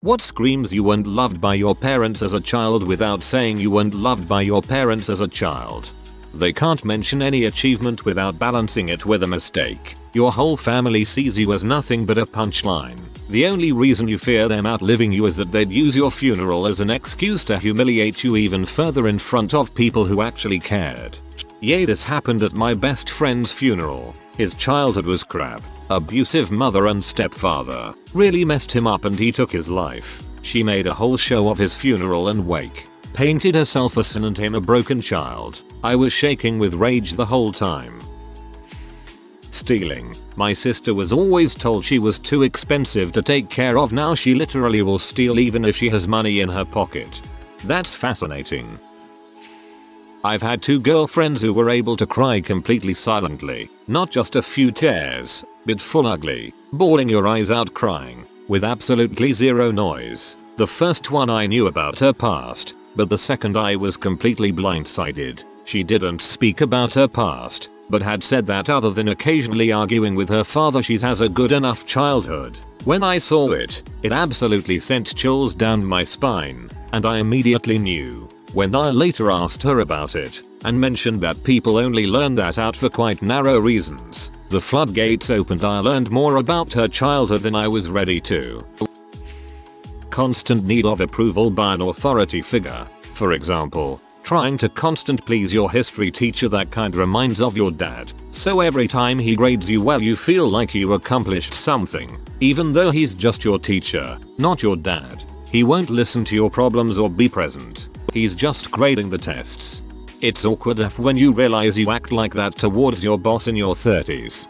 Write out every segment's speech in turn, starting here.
What screams you weren't loved by your parents as a child without saying you weren't loved by your parents as a child? They can't mention any achievement without balancing it with a mistake. Your whole family sees you as nothing but a punchline. The only reason you fear them outliving you is that they'd use your funeral as an excuse to humiliate you even further in front of people who actually cared. Yeah, this happened at my best friend's funeral. His childhood was crap. Abusive mother and stepfather really messed him up and he took his life. She made a whole show of his funeral and wake. Painted herself a sin and him a broken child. I was shaking with rage the whole time. Stealing. My sister was always told she was too expensive to take care of. Now she literally will steal even if she has money in her pocket. That's fascinating. I've had 2 girlfriends who were able to cry completely silently. Not just a few tears, but full ugly, bawling your eyes out crying, with absolutely zero noise. The first one I knew about her past, but the second I was completely blindsided. She didn't speak about her past, but had said that other than occasionally arguing with her father she has a good enough childhood. When I saw it, it absolutely sent chills down my spine, and I immediately knew. When I later asked her about it, and mentioned that people only learn that out for quite narrow reasons, the floodgates opened. I learned more about her childhood than I was ready to. Constant need of approval by an authority figure. For example, trying to constantly please your history teacher. That kind reminds of your dad. So every time he grades you well you feel like you accomplished something, even though he's just your teacher, not your dad. He won't listen to your problems or be present. He's just grading the tests. It's awkward when you realize you act like that towards your boss in your 30s.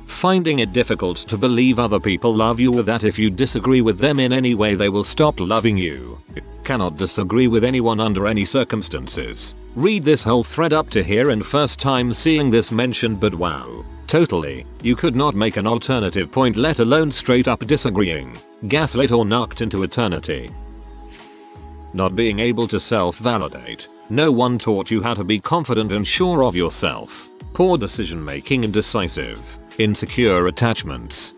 Finding it difficult to believe other people love you, or that if you disagree with them in any way they will stop loving you. Cannot disagree with anyone under any circumstances. Read this whole thread up to here and first time seeing this mentioned, but wow. Totally. You could not make an alternative point, let alone straight up disagreeing. Gaslit or knocked into eternity. Not being able to self-validate. No one taught you how to be confident and sure of yourself. Poor decision making and indecisive. Insecure attachments.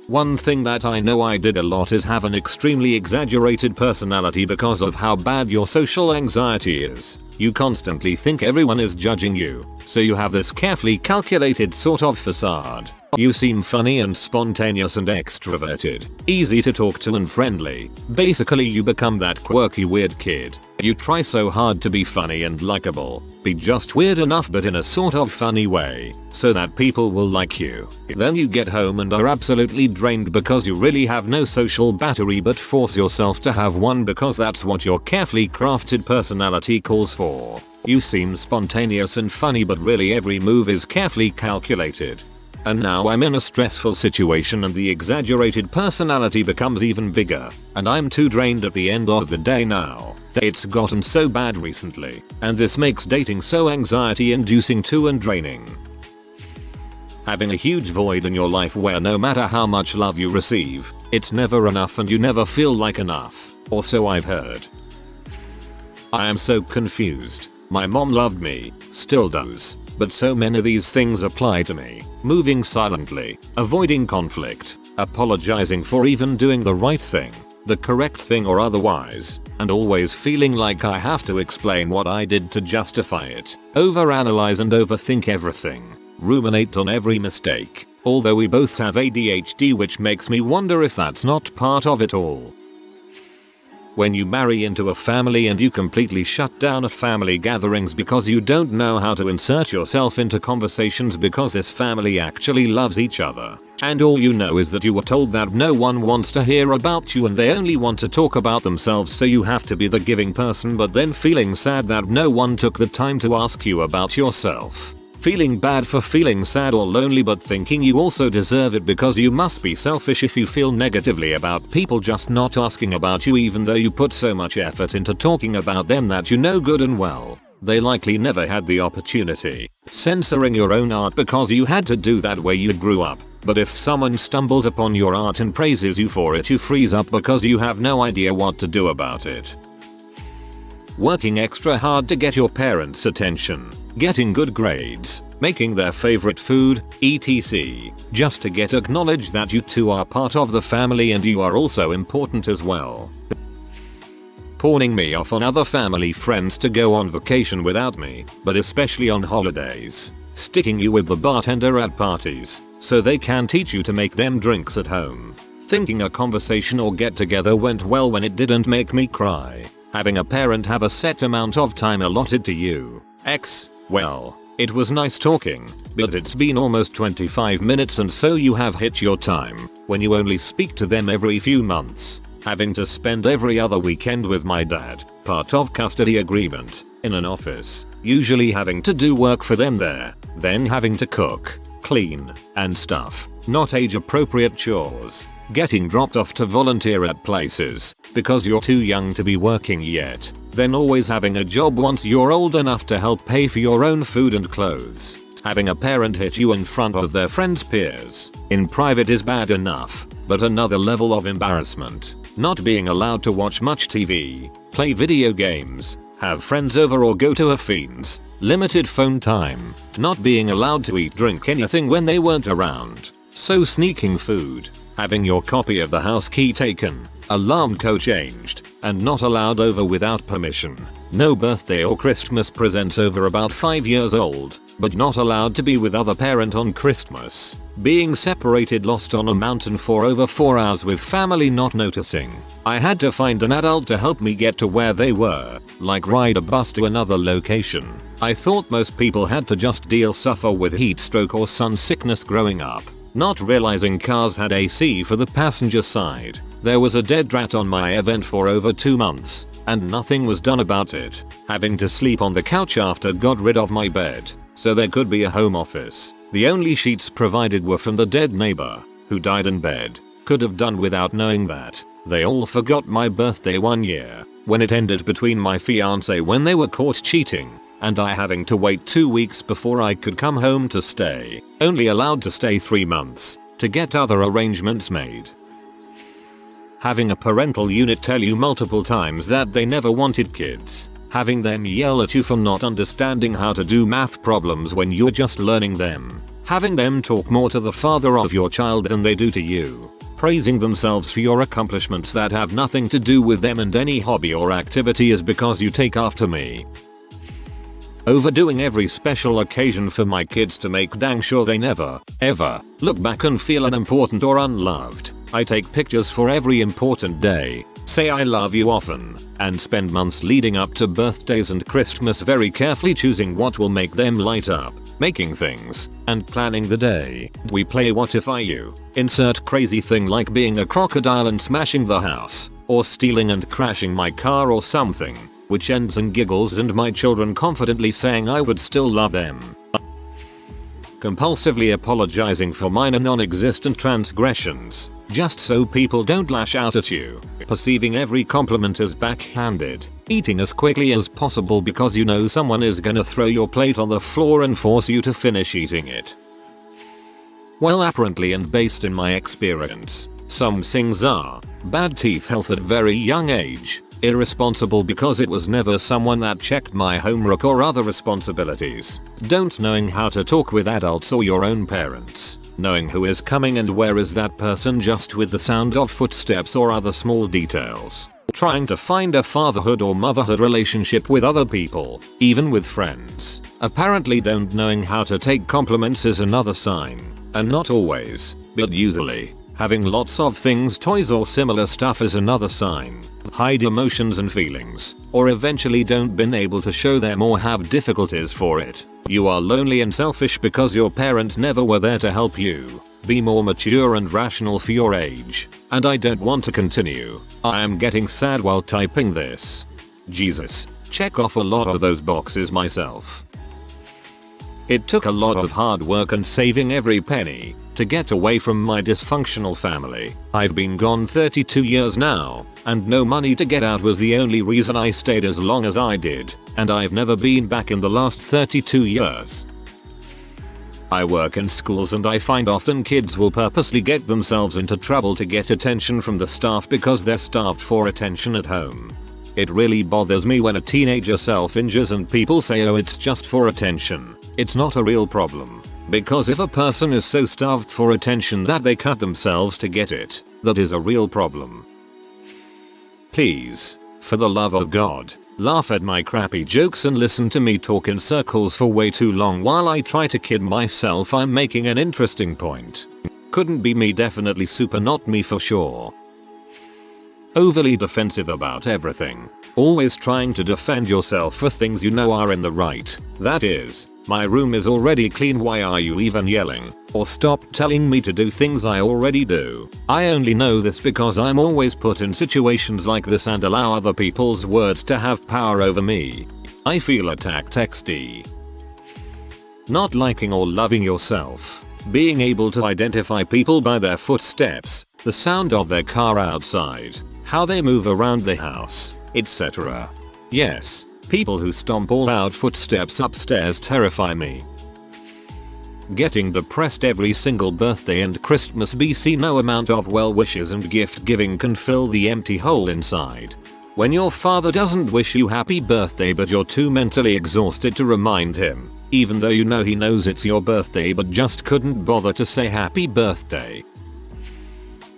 One thing that I know I did a lot is have an extremely exaggerated personality because of how bad your social anxiety is. You constantly think everyone is judging you, so you have this carefully calculated sort of facade. You seem funny and spontaneous and extroverted, easy to talk to and friendly. Basically you become that quirky weird kid. You try so hard to be funny and likable, be just weird enough but in a sort of funny way, so that people will like you. Then you get home and are absolutely drained because you really have no social battery, but force yourself to have one because that's what your carefully crafted personality calls for. You seem spontaneous and funny but really every move is carefully calculated. And now I'm in a stressful situation and the exaggerated personality becomes even bigger, and I'm too drained at the end of the day now. It's gotten so bad recently, and this makes dating so anxiety inducing too and draining. Having a huge void in your life where no matter how much love you receive, it's never enough and you never feel like enough, or so I've heard. I am so confused. My mom loved me, still does. But so many of these things apply to me. Moving silently, avoiding conflict, apologizing for even doing the right thing, the correct thing or otherwise, and always feeling like I have to explain what I did to justify it. Overanalyze and overthink everything. Ruminate on every mistake. Although we both have ADHD, which makes me wonder if that's not part of it all. When you marry into a family and you completely shut down at family gatherings because you don't know how to insert yourself into conversations because this family actually loves each other, and all you know is that you were told that no one wants to hear about you and they only want to talk about themselves, so you have to be the giving person, but then feeling sad that no one took the time to ask you about yourself. Feeling bad for feeling sad or lonely, but thinking you also deserve it because you must be selfish if you feel negatively about people just not asking about you, even though you put so much effort into talking about them that you know good and well they likely never had the opportunity. Censoring your own art because you had to do that where you grew up. But if someone stumbles upon your art and praises you for it, you freeze up because you have no idea what to do about it. Working extra hard to get your parents' attention, getting good grades, making their favorite food, etc. just to get acknowledged that you two are part of the family and you are also important as well. Pawning me off on other family friends to go on vacation without me, but especially on holidays. Sticking you with the bartender at parties, so they can teach you to make them drinks at home. Thinking a conversation or get together went well when it didn't make me cry. Having a parent have a set amount of time allotted to you. Well, it was nice talking, but it's been almost 25 minutes and so you have hit your time, when you only speak to them every few months. Having to spend every other weekend with my dad, part of custody agreement, in an office, usually having to do work for them there, then having to cook, clean, and stuff, not age appropriate chores. Getting dropped off to volunteer at places, because you're too young to be working yet. Then always having a job once you're old enough to help pay for your own food and clothes. Having a parent hit you in front of their friends' peers. In private is bad enough, but another level of embarrassment. Not being allowed to watch much TV, play video games, have friends over or go to a fiends. Limited phone time. Not being allowed to eat drink anything when they weren't around. So sneaking food. Having your copy of the house key taken, alarm code changed, and not allowed over without permission. No birthday or Christmas presents over about 5 years old, but not allowed to be with other parent on Christmas. Being separated lost on a mountain for over 4 hours with family not noticing. I had to find an adult to help me get to where they were, like ride a bus to another location. I thought most people had to just suffer with heat stroke or sun sickness growing up. Not realizing cars had AC for the passenger side. There was a dead rat on my event for over 2 months, and nothing was done about it. Having to sleep on the couch after got rid of my bed, so there could be a home office. The only sheets provided were from the dead neighbor, who died in bed. Could have done without knowing that. They all forgot my birthday 1 year, when it ended between my fiance when they were caught cheating, and I having to wait 2 weeks before I could come home to stay. Only allowed to stay 3 months, to get other arrangements made. Having a parental unit tell you multiple times that they never wanted kids. Having them yell at you for not understanding how to do math problems when you're just learning them. Having them talk more to the father of your child than they do to you. Praising themselves for your accomplishments that have nothing to do with them and any hobby or activity is because you take after me. Overdoing every special occasion for my kids to make dang sure they never, ever, look back and feel unimportant or unloved. I take pictures for every important day, say I love you often, and spend months leading up to birthdays and Christmas very carefully choosing what will make them light up, making things, and planning the day. We play what if I you, insert crazy thing like being a crocodile and smashing the house, or stealing and crashing my car or something, which ends in giggles and my children confidently saying I would still love them. Compulsively apologizing for minor non-existent transgressions, just so people don't lash out at you. Perceiving every compliment as backhanded. Eating as quickly as possible because you know someone is gonna throw your plate on the floor and force you to finish eating it. Well, apparently and based in my experience, some things are bad teeth health at very young age. Irresponsible because it was never someone that checked my homework or other responsibilities. Don't knowing how to talk with adults or your own parents. Knowing who is coming and where is that person just with the sound of footsteps or other small details. Trying to find a fatherhood or motherhood relationship with other people, even with friends. Apparently don't knowing how to take compliments is another sign. And not always, but usually. Having lots of things, toys or similar stuff is another sign. Hide emotions and feelings, or eventually don't been able to show them or have difficulties for it. You are lonely and selfish because your parents never were there to help you. Be more mature and rational for your age. And I don't want to continue. I am getting sad while typing this. Jesus. Check off a lot of those boxes myself. It took a lot of hard work and saving every penny to get away from my dysfunctional family. I've been gone 32 years now, and no money to get out was the only reason I stayed as long as I did, and I've never been back in the last 32 years. I work in schools and I find often kids will purposely get themselves into trouble to get attention from the staff because they're starved for attention at home. It really bothers me when a teenager self-injures and people say, oh, it's just for attention. It's not a real problem. Because if a person is so starved for attention that they cut themselves to get it, that is a real problem. Please, for the love of God, laugh at my crappy jokes and listen to me talk in circles for way too long while I try to kid myself I'm making an interesting point. Couldn't be me, definitely super not me for sure. Overly defensive about everything. Always trying to defend yourself for things you know are in the right. That is, my room is already clean, why are you even yelling? Or stop telling me to do things I already do. I only know this because I'm always put in situations like this and allow other people's words to have power over me. I feel attacked XD. Not liking or loving yourself. Being able to identify people by their footsteps, the sound of their car outside, how they move around the house, etc. Yes, people who stomp all out footsteps upstairs terrify me. Getting depressed every single birthday and Christmas BC, no amount of well wishes and gift giving can fill the empty hole inside. When your father doesn't wish you happy birthday but you're too mentally exhausted to remind him, even though you know he knows it's your birthday but just couldn't bother to say happy birthday.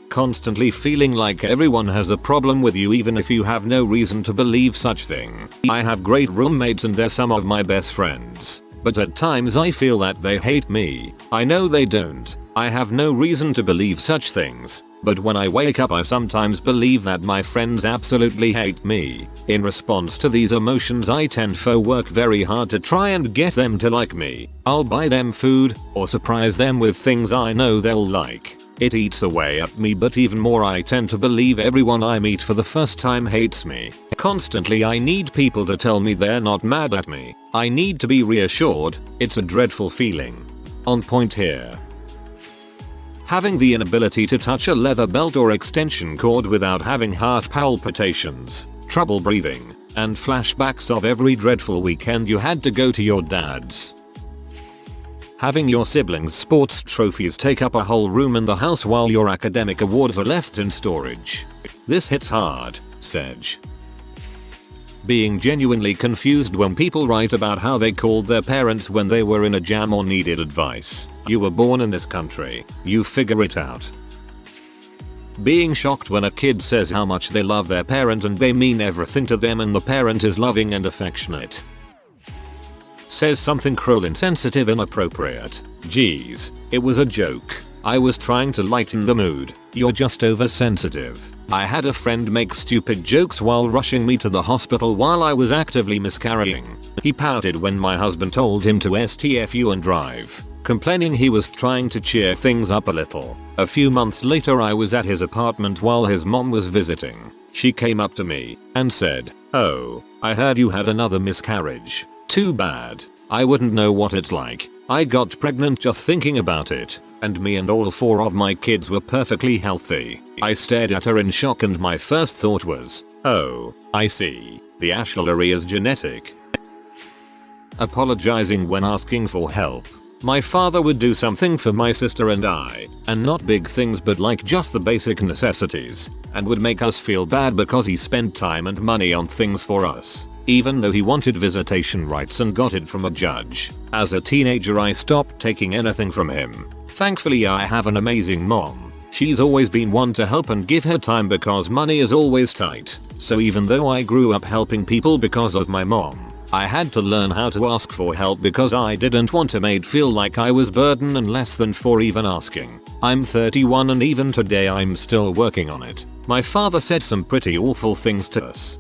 Constantly feeling like everyone has a problem with you even if you have no reason to believe such thing. I have great roommates and they're some of my best friends, but at times I feel that they hate me. I know they don't. I have no reason to believe such things, but when I wake up I sometimes believe that my friends absolutely hate me. In response to these emotions I tend to work very hard to try and get them to like me. I'll buy them food or surprise them with things I know they'll like. It eats away at me, but even more I tend to believe everyone I meet for the first time hates me. Constantly I need people to tell me they're not mad at me. I need to be reassured. It's a dreadful feeling. On point here. Having the inability to touch a leather belt or extension cord without having heart palpitations, trouble breathing, and flashbacks of every dreadful weekend you had to go to your dad's. Having your siblings' sports trophies take up a whole room in the house while your academic awards are left in storage. This hits hard, Sedge. Being genuinely confused when people write about how they called their parents when they were in a jam or needed advice. You were born in this country. You figure it out. Being shocked when a kid says how much they love their parent and they mean everything to them and the parent is loving and affectionate. Says something cruel, insensitive, inappropriate. Geez, it was a joke. I was trying to lighten the mood. You're just oversensitive. I had a friend make stupid jokes while rushing me to the hospital while I was actively miscarrying. He pouted when my husband told him to STFU and drive, complaining he was trying to cheer things up a little. A few months later I was at his apartment while his mom was visiting. She came up to me and said, "Oh, I heard you had another miscarriage. Too bad. I wouldn't know what it's like. I got pregnant just thinking about it, and me and all 4 of my kids were perfectly healthy." I stared at her in shock and my first thought was, oh, I see. The Ashlery is genetic. Apologizing when asking for help. My father would do something for my sister and I, and not big things but like just the basic necessities, and would make us feel bad because he spent time and money on things for us, even though he wanted visitation rights and got it from a judge. As a teenager I stopped taking anything from him. Thankfully I have an amazing mom. She's always been one to help and give her time because money is always tight. So even though I grew up helping people because of my mom, I had to learn how to ask for help because I didn't want to made feel like I was burden and less than for even asking. I'm 31 and even today I'm still working on it. My father said some pretty awful things to us.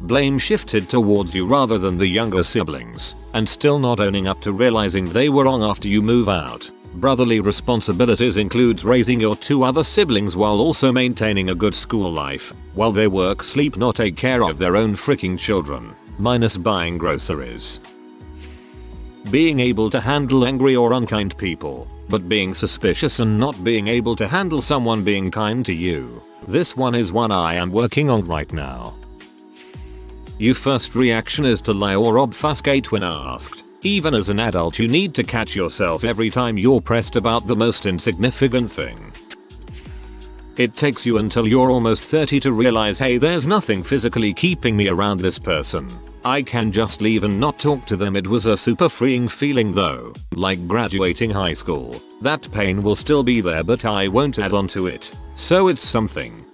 Blame shifted towards you rather than the younger siblings, and still not owning up to realizing they were wrong after you move out. Brotherly responsibilities includes raising your 2 other siblings while also maintaining a good school life, while they work, sleep, not take care of their own freaking children, minus buying groceries. Being able to handle angry or unkind people, but being suspicious and not being able to handle someone being kind to you. This one is one I am working on right now. Your first reaction is to lie or obfuscate when asked. Even as an adult you need to catch yourself every time you're pressed about the most insignificant thing. It takes you until you're almost 30 to realize, hey, there's nothing physically keeping me around this person. I can just leave and not talk to them. It was a super freeing feeling though, like graduating high school. That pain will still be there, but I won't add on to it. So it's something.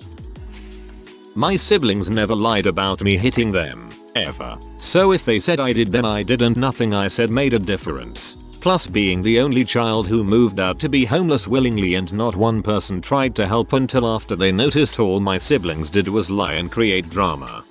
My siblings never lied about me hitting them, ever. So if they said I did, then I did, and nothing I said made a difference. Plus, being the only child who moved out to be homeless willingly and not one person tried to help until after they noticed all my siblings did was lie and create drama.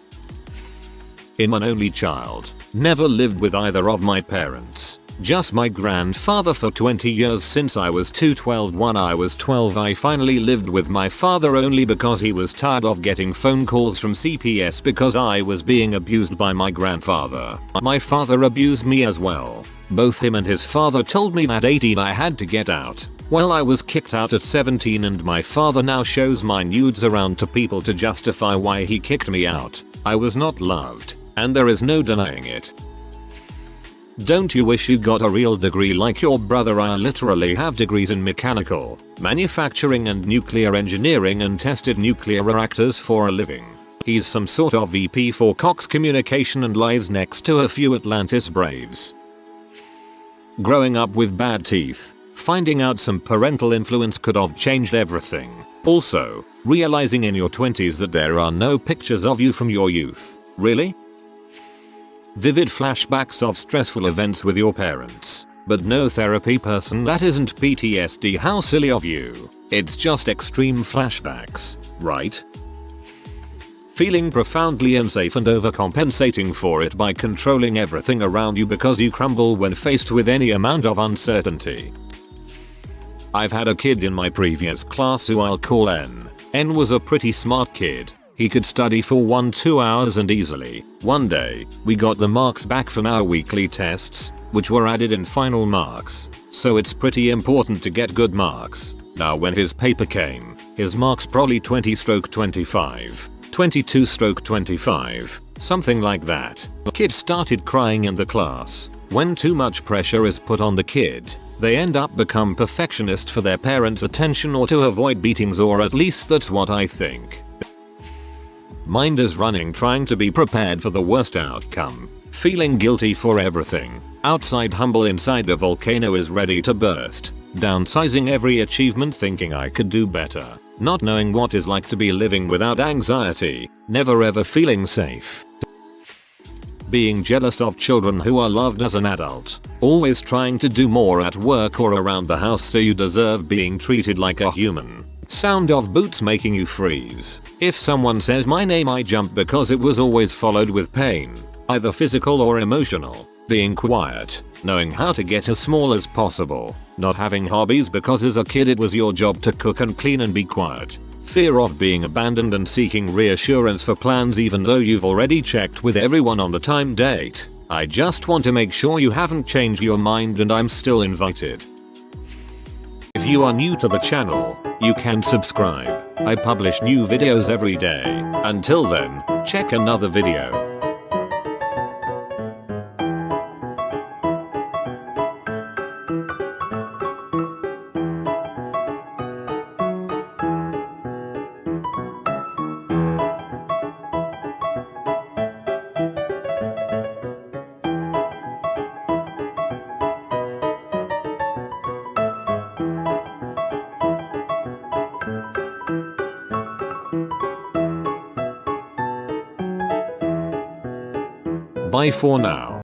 I'm an only child, never lived with either of my parents. Just my grandfather for 20 years since I was 2. When I was 12 I finally lived with my father only because he was tired of getting phone calls from CPS because I was being abused by my grandfather. My father abused me as well. Both him and his father told me at 18 I had to get out. Well, I was kicked out at 17 and my father now shows my nudes around to people to justify why he kicked me out. I was not loved, and there is no denying it. Don't you wish you got a real degree like your brother? I literally have degrees in mechanical, manufacturing and nuclear engineering and tested nuclear reactors for a living. He's some sort of VP for Cox Communication and lives next to a few Atlantis Braves. Growing up with bad teeth, finding out some parental influence could have changed everything. Also, realizing in your 20s that there are no pictures of you from your youth. Really? Vivid flashbacks of stressful events with your parents, but no therapy person. That isn't PTSD. How silly of you. It's just extreme flashbacks, right? Feeling profoundly unsafe and overcompensating for it by controlling everything around you because you crumble when faced with any amount of uncertainty. I've had a kid in my previous class who I'll call N. N was a pretty smart kid. He could study for 1-2 hours and easily. One day, we got the marks back from our weekly tests, which were added in final marks. So it's pretty important to get good marks. Now when his paper came, his marks probably 20/25, 22/25, something like that. The kid started crying in the class. When too much pressure is put on the kid, they end up become perfectionist for their parents' attention or to avoid beatings, or at least that's what I think. Mind is running, trying to be prepared for the worst outcome. Feeling guilty for everything. Outside humble, inside the volcano is ready to burst. Downsizing every achievement, thinking I could do better. Not knowing what is like to be living without anxiety. Never ever feeling safe. Being jealous of children who are loved as an adult. Always trying to do more at work or around the house so you deserve being treated like a human. Sound of boots making you freeze. If someone says my name I jump because it was always followed with pain, either physical or emotional. Being quiet, knowing how to get as small as possible. Not having hobbies because as a kid it was your job to cook and clean and be quiet. Fear of being abandoned and seeking reassurance for plans even though you've already checked with everyone on the time date. I just want to make sure you haven't changed your mind and I'm still invited. If you are new to the channel, you can subscribe. I publish new videos every day. Until then, check another video. Bye for now.